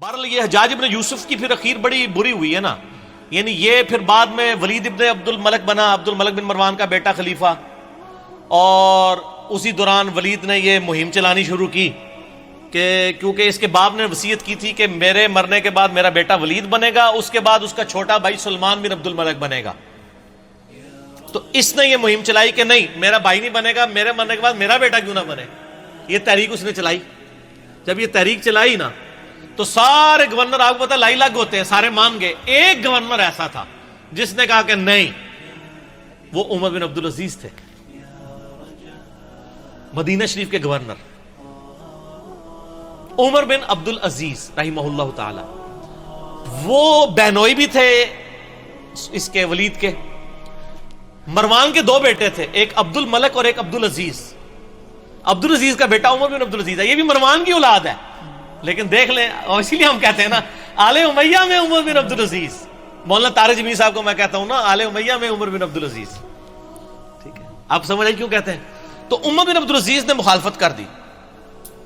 بہرحال یہ حجاج ابن یوسف کی پھر اخیر بڑی بری ہوئی ہے نا، یعنی یہ پھر بعد میں ولید ابن عبد الملک بنا، عبد الملک بن مروان کا بیٹا خلیفہ، اور اسی دوران ولید نے یہ مہم چلانی شروع کی کہ کیونکہ اس کے باپ نے وصیت کی تھی کہ میرے مرنے کے بعد میرا بیٹا ولید بنے گا، اس کے بعد اس کا چھوٹا بھائی سلمان بن عبد الملک بنے گا. تو اس نے یہ مہم چلائی کہ نہیں میرا بھائی نہیں بنے گا، میرے مرنے کے بعد میرا بیٹا کیوں نہ بنے. یہ تحریک اس نے چلائی. جب یہ تحریک چلائی نا تو سارے گورنر، آپ کو پتا لائی لاگ ہوتے ہیں، سارے مان گئے. ایک گورنر ایسا تھا جس نے کہا کہ نہیں، وہ عمر بن عبدالعزیز تھے، مدینہ شریف کے گورنر عمر بن عبدالعزیز رحمہ اللہ تعالی. وہ بہنوئی بھی تھے اس کے ولید کے. مروان کے دو بیٹے تھے، ایک عبد الملک اور ایک عبدالعزیز. عبدالعزیز کا بیٹا عمر بن عبدالعزیز ہے، یہ بھی مروان کی اولاد ہے. لیکن دیکھ لیں، اور اسی لیے ہم کہتے ہیں نا آل امیہ میں عمر بن عبدالعزیز. مولانا طارق جمیل صاحب کو میں کہتا ہوں نا آل امیہ میں عمر بن عبدالعزیز. ٹھیک ہے، آپ سمجھ آئے کیوں کہتے ہیں. تو عمر بن عبدالعزیز نے مخالفت کر دی.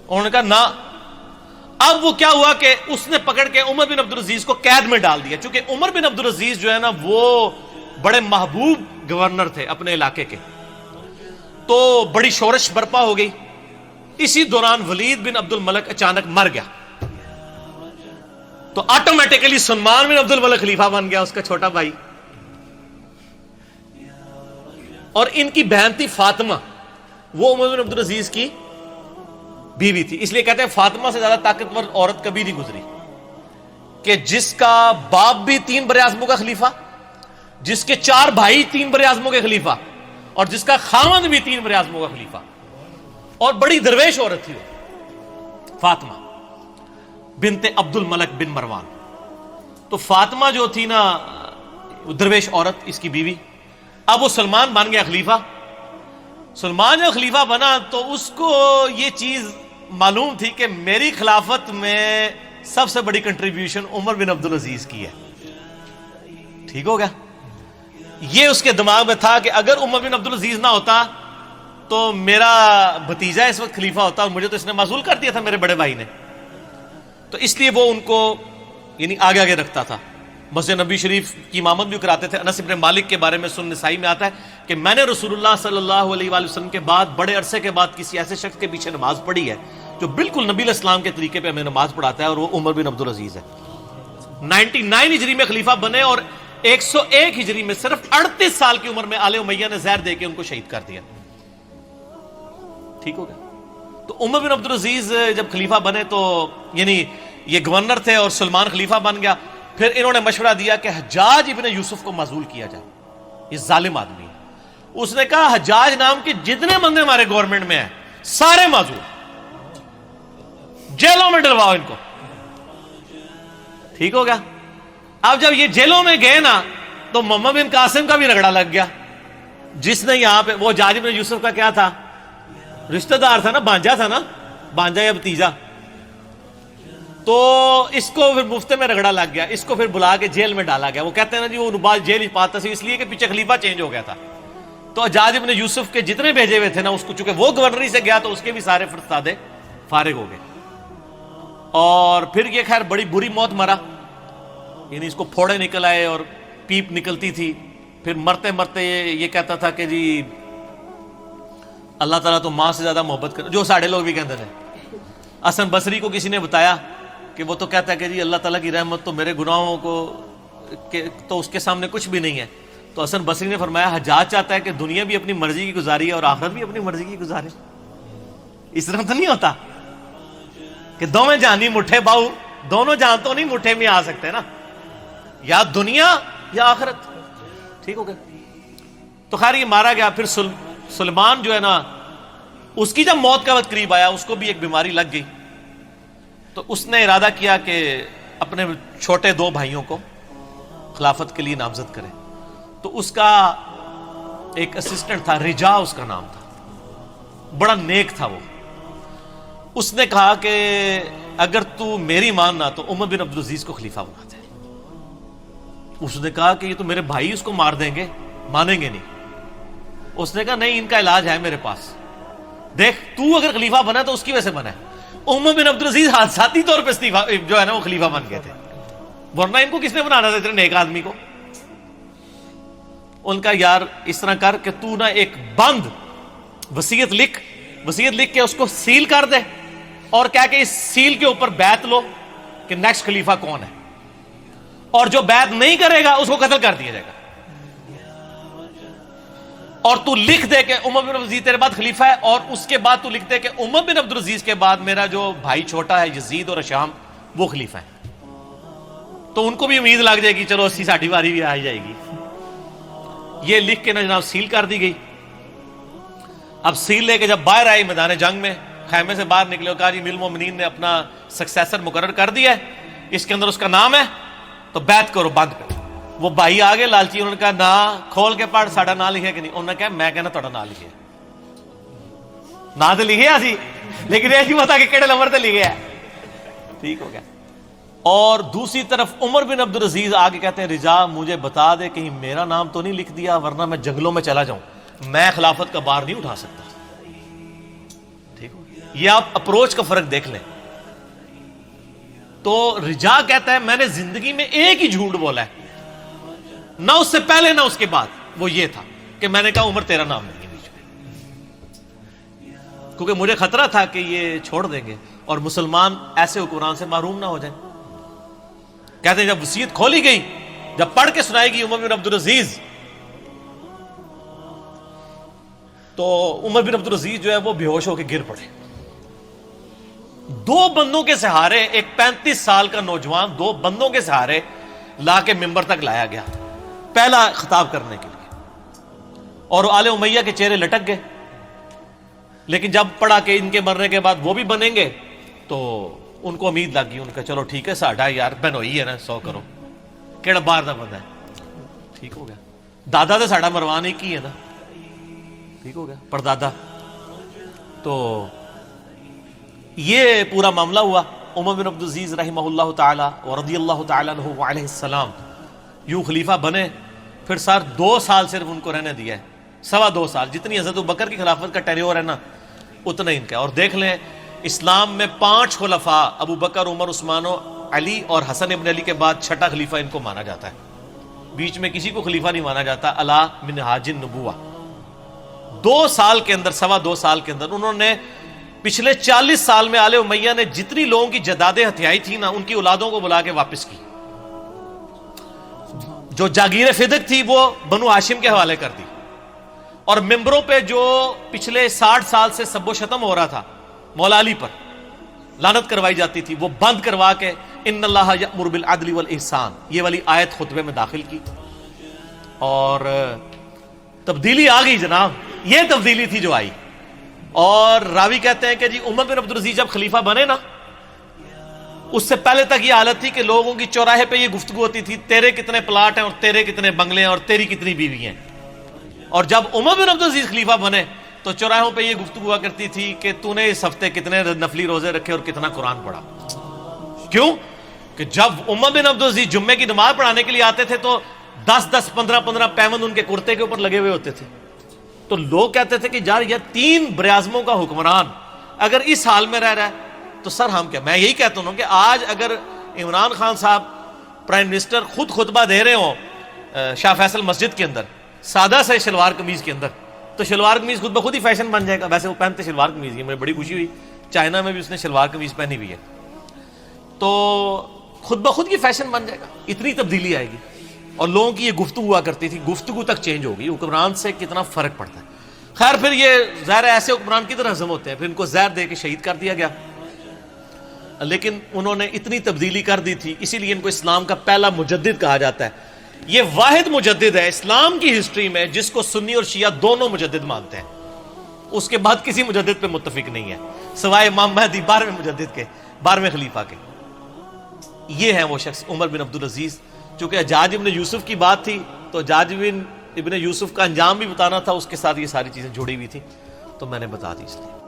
انہوں نے کہا نہ. اب وہ کیا ہوا کہ اس نے پکڑ کے عمر بن عبدالعزیز کو قید میں ڈال دیا، چونکہ عمر بن عبدالعزیز جو ہے نا وہ بڑے محبوب گورنر تھے اپنے علاقے کے. تو بڑی شورش برپا ہو گئی. اسی دوران ولید بن عبد الملک اچانک مر گیا، تو آٹومیٹیکلی سلمان بن عبد الملک خلیفہ بن گیا، اس کا چھوٹا بھائی. اور ان کی بہن تھی فاطمہ، وہ عمر بن عبدالعزیز کی بیوی تھی. اس لیے کہتے ہیں فاطمہ سے زیادہ طاقتور عورت کبھی نہیں گزری، کہ جس کا باپ بھی 3 براعظموں کا خلیفہ، جس کے 4 بھائی 3 براعظموں کے خلیفہ، اور جس کا خاوند بھی 3 براعظموں کا خلیفہ. اور بڑی درویش عورت تھی وہ فاطمہ بنت عبد الملک بن مروان. تو فاطمہ جو تھی نا درویش عورت، اس کی بیوی. اب وہ سلمان بن گیا خلیفہ. سلمان جب خلیفہ بنا تو اس کو یہ چیز معلوم تھی کہ میری خلافت میں سب سے بڑی کنٹریبیوشن عمر بن عبدالعزیز کی ہے. ٹھیک ہو گیا. یہ اس کے دماغ میں تھا کہ اگر عمر بن عبدالعزیز نہ ہوتا تو میرا بھتیجا اس وقت خلیفہ ہوتا، اور مجھے تو اس نے معزول کر دیا تھا میرے بڑے بھائی نے. تو اس لیے وہ ان کو یعنی آگے آگے رکھتا تھا. مسجد نبی شریف کی امامت بھی کراتے تھے. انس بن مالک کے بارے میں سنن نسائی میں آتا ہے کہ میں نے رسول اللہ صلی اللہ علیہ وآلہ وسلم کے بعد بڑے عرصے کے بعد کسی ایسے شخص کے پیچھے نماز پڑھی ہے جو بالکل نبی علیہ السلام کے طریقے پہ ہمیں نماز پڑھاتا ہے، اور وہ عمر بن عبدالعزیز ہے. 99 ہجری میں خلیفہ بنے، اور 101 ہجری میں صرف 38 سال کی عمر میں آل امیہ نے زہر دے کے ان کو شہید کر دیا. ٹھیک ہو گیا. تو عمر بن عبدالعزیز جب خلیفہ بنے تو یعنی یہ گورنر تھے اور سلمان خلیفہ بن گیا. پھر انہوں نے مشورہ دیا کہ حجاج ابن یوسف کو معزول کیا جائے، یہ ظالم آدمی ہے. اس نے کہا حجاج نام کے جتنے بندے ہمارے گورنمنٹ میں ہیں سارے معزول، جیلوں میں ڈلواؤ ان کو. ٹھیک ہو گیا. اب جب یہ جیلوں میں گئے نا تو محمد بن قاسم کا بھی رگڑا لگ گیا، جس نے یہاں پہ وہ حجاج ابن یوسف کا کیا تھا، رشتہ دار تھا نا، بانجا تھا نا، بانجا یا بھتیجا. تو اس کو پھر مفتے میں رگڑا لگ گیا، اس کو پھر بلا کے جیل میں ڈالا گیا. وہ کہتے ہیں نا جی وہ نباز جیل ہی پاتا سی، اس لیے کہ پیچھے خلیفہ چینج ہو گیا تھا. تو حجاج ابن یوسف کے جتنے بھیجے ہوئے تھے نا، اس کو چونکہ وہ گورنری سے گیا تو اس کے بھی سارے فرستادے فارغ ہو گئے. اور پھر یہ خیر بڑی بری موت مرا، یعنی اس کو پھوڑے نکل آئے اور پیپ نکلتی تھی. پھر مرتے مرتے یہ کہتا تھا کہ جی اللہ تعالیٰ تو ماں سے زیادہ محبت کر، جو ساڑھے لوگ بھی کہتے تھے. حسن بصری کو کسی نے بتایا کہ وہ تو کہتا ہے کہ جی اللہ تعالیٰ کی رحمت تو میرے گناہوں کو تو اس کے سامنے کچھ بھی نہیں ہے. تو حسن بصری نے فرمایا حجاج چاہتا ہے کہ دنیا بھی اپنی مرضی کی گزاری ہے اور آخرت بھی اپنی مرضی کی گزارے. اس طرح تو نہیں ہوتا کہ دونوں جہانی مٹھے باؤ، دونوں جہاں تو نہیں مٹھے میں آ سکتے نا، یا دنیا یا آخرت. ٹھیک ہو گیا. تو خیر یہ مارا گیا. پھر سلمان جو ہے نا، اس کی جب موت کا وقت قریب آیا اس کو بھی ایک بیماری لگ گئی. تو اس نے ارادہ کیا کہ اپنے چھوٹے 2 بھائیوں کو خلافت کے لیے نامزد کرے. تو اس کا ایک اسسٹنٹ تھا، رجا اس کا نام تھا، بڑا نیک تھا وہ. اس نے کہا کہ اگر تو میری ماننا تو عمر بن عبدالعزیز کو خلیفہ بنا دے. اس نے کہا کہ یہ تو میرے بھائی اس کو مار دیں گے، مانیں گے نہیں. اس نے کہا نہیں، ان کا علاج ہے میرے پاس. دیکھ تو اگر خلیفہ بنا تو اس کی وجہ سے بنا ہے، عمر بن عبدالعزیز حادثاتی طور پہ جو ہے نا وہ خلیفہ بن گئے تھے، ورنہ ان کو کس نے بنانا تھا اتنے نیک آدمی کو؟ ان کا یار اس طرح کر کہ تو نہ ایک بند وصیت لکھ کے اس کو سیل کر دے، اور کہہ کہ اس سیل کے اوپر بیعت لو کہ نیکسٹ خلیفہ کون ہے، اور جو بیعت نہیں کرے گا اس کو قتل کر دیا جائے گا، اور تو لکھ دے کہ عمر بن عبدالعزیز تیرے بعد خلیفہ ہے، اور اس کے بعد تو لکھ دے کہ عمر بن عبدالعزیز کے بعد میرا جو بھائی چھوٹا ہے یزید اور ہشام وہ خلیفہ ہے۔ تو ان کو بھی امید لگ جائے گی چلو اسی ساٹھی باری بھی آ جائے گی۔ یہ لکھ کے نا جناب سیل کر دی گئی۔ اب سیل لے کے جب باہر آئی میدان جنگ میں، خیمے سے باہر نکلے اور کہا جی امیر المومنین نے اپنا سکسیسر مقرر کر دیا ہے، اس کے اندر اس کا نام ہے، تو بیعت کرو، بند کرو۔ وہ بھائی آگے لالچی، انہوں نے کہا نا کھول کے پڑھ ساڈا نام لکھے کہ نہیں؟ انہوں نے کہا میں کہنا تہاڈا نام لکھے، نام تو لکھے سی لیکن یہ نہیں پتا کہ کہڑے نمبر تے لکھے ہے۔ ٹھیک ہو گیا۔ اور دوسری طرف عمر بن عبدالعزیز آگے کہتے ہیں رجا مجھے بتا دے کہیں میرا نام تو نہیں لکھ دیا، ورنہ میں جنگلوں میں چلا جاؤں، میں خلافت کا بار نہیں اٹھا سکتا۔ ٹھیک ہو، یہ آپ اپروچ کا فرق دیکھ لیں۔ تو رجا کہتا ہے میں نے زندگی میں ایک ہی جھوٹ بولا ہے، نہ اس سے پہلے نہ اس کے بعد، وہ یہ تھا کہ میں نے کہا عمر تیرا نام نہیں ہے بیچ میں، کیونکہ مجھے خطرہ تھا کہ یہ چھوڑ دیں گے اور مسلمان ایسے حکمران سے محروم نہ ہو جائیں۔ کہتے ہیں جب وصیت کھولی گئی، جب پڑھ کے سنائے گی عمر بن عبدالعزیز، تو عمر بن عبدالعزیز جو ہے وہ بے ہوش ہو کے گر پڑے۔ دو بندوں کے سہارے، ایک 35 سال کا نوجوان 2 بندوں کے سہارے لا کے ممبر تک لایا گیا پہلا خطاب کرنے کے لیے، اور آل امیہ کے چہرے لٹک گئے۔ لیکن جب پڑھا کہ ان کے مرنے کے بعد وہ بھی بنیں گے تو ان کو امید لگ گئی، ان کا چلو ٹھیک ہے ساڈا یار بہنوئی ہے نا 100 کرو، کیڑا باہر دا بندہ ہے۔ ٹھیک ہو گیا، دادا تو ساڈا مروان ایک ہی ہے نا، ٹھیک ہو گیا، پردادا۔ تو یہ پورا معاملہ ہوا۔ عمر بن عبدالعزیز رحمہ اللہ تعالی ورضی اللہ تعالی عنہ وعلیہ السلام یوں خلیفہ بنے۔ پھر سر 2 سال صرف ان کو رہنے دیا ہے، 2.25 سال، جتنی حضرت ابوبکر کی خلافت کا ٹینیور ہے نا اتنا ہی ان کا۔ اور دیکھ لیں اسلام میں 5 خلفاء ابو بکر، عمر، عثمان و علی اور حسن ابن علی کے بعد چھٹا خلیفہ ان کو مانا جاتا ہے، بیچ میں کسی کو خلیفہ نہیں مانا جاتا۔ علی منہاج النبوہ 2 سال کے اندر، 2.25 سال کے اندر انہوں نے پچھلے 40 سال میں آل امیہ نے جتنی لوگوں کی جدادیں ہتھیائی تھی نا ان کی اولادوں کو بلا کے واپس کی۔ جو جاگیر فدق تھی وہ بنو ہاشم کے حوالے کر دی، اور ممبروں پہ جو پچھلے 60 سال سے سب و شتم ہو رہا تھا مولا علی پر، لعنت کروائی جاتی تھی، وہ بند کروا کے ان اللہ یأمر بالعدل والاحسان یہ والی آیت خطبے میں داخل کی، اور تبدیلی آ گئی جناب۔ یہ تبدیلی تھی جو آئی۔ اور راوی کہتے ہیں کہ جی عمر بن عبدالعزیز جب خلیفہ بنے نا، اس سے پہلے تک یہ حالت تھی کہ لوگوں کی چوراہے پہ یہ گفتگو ہوتی تھی تیرے کتنے پلاٹ ہیں اور تیرے کتنے بنگلے ہیں اور تیری کتنی بیوی ہیں۔ اور جب عمر بن عبدالعزیز خلیفہ بنے تو چوراہوں پہ یہ گفتگو ہوا کرتی تھی کہ تو نے اس ہفتے کتنے نفلی روزے رکھے اور کتنا قرآن پڑھا۔ کیوں کہ جب عمر بن عبدالعزیز جمعے کی نماز پڑھانے کے لیے آتے تھے تو 10 15 پیوند ان کے کرتے کے اوپر لگے ہوئے ہوتے تھے۔ تو لوگ کہتے تھے کہ یار یہ 3 براعظموں کا حکمران اگر اس حال میں رہ رہا ہے تو سر ہم کیا۔ میں یہی کہتا ہوں کہ آج اگر عمران خان صاحب پرائم منسٹر خود خطبہ دے رہے ہوں شاہ فیصل مسجد کے اندر سادہ سے شلوار قمیض کے اندر، تو شلوار قمیض خود بخود ہی فیشن بن جائے گا۔ ویسے وہ پہنتے شلوار قمیض ہی، مجھے بڑی خوشی ہوئی چائنا میں بھی اس نے شلوار قمیض پہنی ہوئی ہے، تو خود بخود کی فیشن بن جائے گا۔ اتنی تبدیلی آئے گی۔ اور لوگوں کی یہ گفتگو ہوا کرتی تھی، گفتگو تک چینج ہوگی، حکمران سے کتنا فرق پڑتا ہے۔ خیر پھر یہ ظاہر ایسے حکمران کی طرح ہضم ہوتے ہیں، پھر ان کو زہر دے کے شہید کر دیا گیا، لیکن انہوں نے اتنی تبدیلی کر دی تھی، اسی لیے ان کو اسلام کا پہلا مجدد کہا جاتا ہے۔ یہ واحد مجدد ہے اسلام کی ہسٹری میں جس کو سنی اور شیعہ دونوں مجدد مانتے ہیں، اس کے بعد کسی مجدد پہ متفق نہیں ہے سوائے امام مہدی 12ویں مجدد کے، 12ویں خلیفہ کے۔ یہ ہیں وہ شخص عمر بن عبدالعزیز۔ چونکہ حجاج ابن یوسف کی بات تھی تو حجاج ابن یوسف کا انجام بھی بتانا تھا، اس کے ساتھ یہ ساری چیزیں جڑی ہوئی تھی، تو میں نے بتا دی اس لیے۔